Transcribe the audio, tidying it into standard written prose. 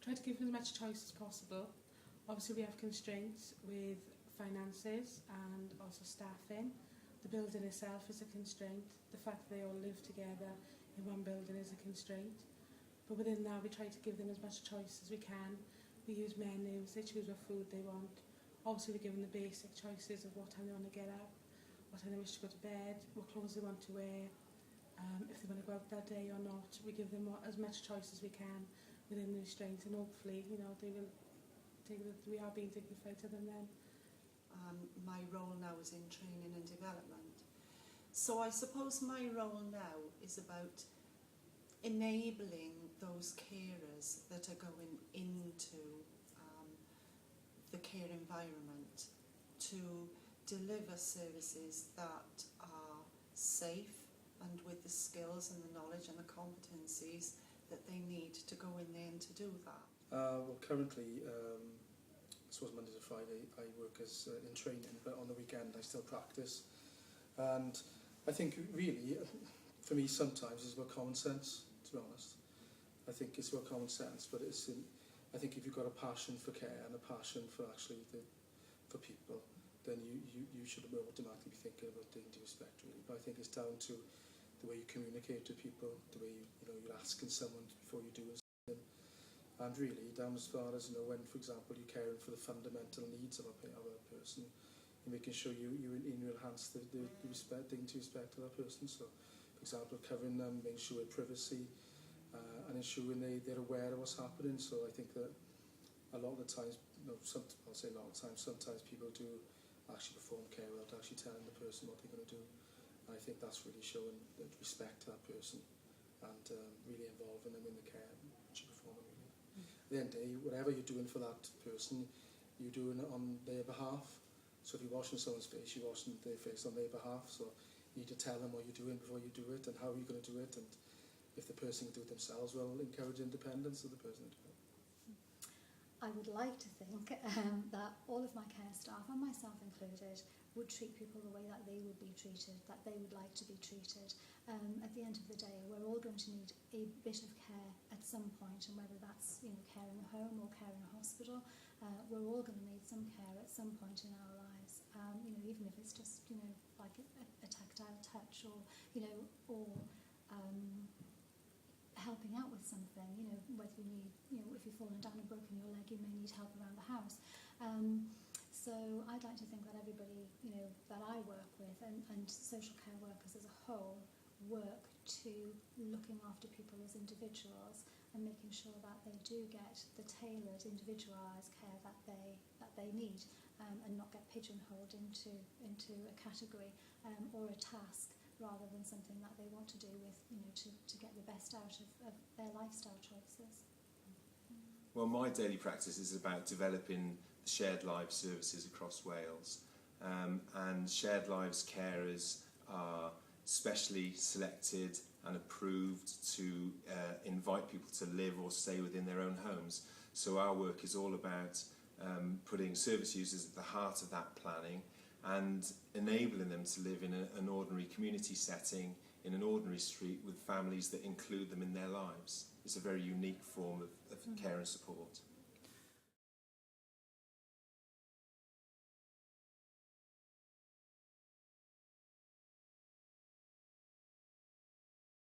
try to give them as much choice as possible. Obviously we have constraints with finances and also staffing. The building itself is a constraint. The fact that they all live together in one building is a constraint. But within that we try to give them as much choice as we can. We use menus, they choose what food they want. Obviously we give them the basic choices of what time they want to get up, what time they wish to go to bed, what clothes they want to wear, if they want to go out that day or not. We give them as much choice as we can within the restraints, and hopefully, you know, we are being dignified to them then. My role now is in training and development. So I suppose my role now is about enabling those carers that are going into the care environment to deliver services that are safe and with the skills and the knowledge and the competencies that they need to go in there and to do that. Well, currently, I suppose Monday to Friday I work as in training, but on the weekend I still practice. And I think really, for me sometimes it's about common sense, to be honest. I think it's about common sense, but I think if you've got a passion for care and a passion for for people, then you should automatically be thinking about dignity and respect, really. But I think it's down to the way you communicate to people, the way you're asking someone before you do something, and really down as far as when, for example, you're caring for the fundamental needs of a person, you're making sure you enhance the respect, dignity, respect of that person. So, for example, covering them, making sure privacy, and ensuring they're aware of what's happening. So I think that a lot of the times, I'll say a lot of times, sometimes people do actually perform care without actually telling the person what they're going to do. And I think that's really showing respect to that person and really involving them in the care which you're performing. Really. At the end of the day, whatever you're doing for that person, you're doing it on their behalf. So if you're washing someone's face, you're washing their face on their behalf. So you need to tell them what you're doing before you do it and how you're going to do it. And if the person can do it themselves, well, encourage independence of the person to do it. I would like to think that all of my care staff, and myself included, would treat people the way that they would be treated, that they would like to be treated. At the end of the day, we're all going to need a bit of care at some point, and whether that's care in a home or care in a hospital, we're all going to need some care at some point in our lives. Even if it's just like a tactile touch, or helping out with something, whether you need, if you've fallen down and broken your leg, you may need help around the house. So I'd like to think that everybody, that I work with and social care workers as a whole work to looking after people as individuals and making sure that they do get the tailored, individualised care that they need, and not get pigeonholed into a category or a task, rather than something that they want to do with, to get the best out of their lifestyle choices. Well, my daily practice is about developing shared lives services across Wales, and shared lives carers are specially selected and approved to invite people to live or stay within their own homes. So our work is all about putting service users at the heart of that planning and enabling them to live in an ordinary community setting, in an ordinary street, with families that include them in their lives. It's a very unique form of care and support.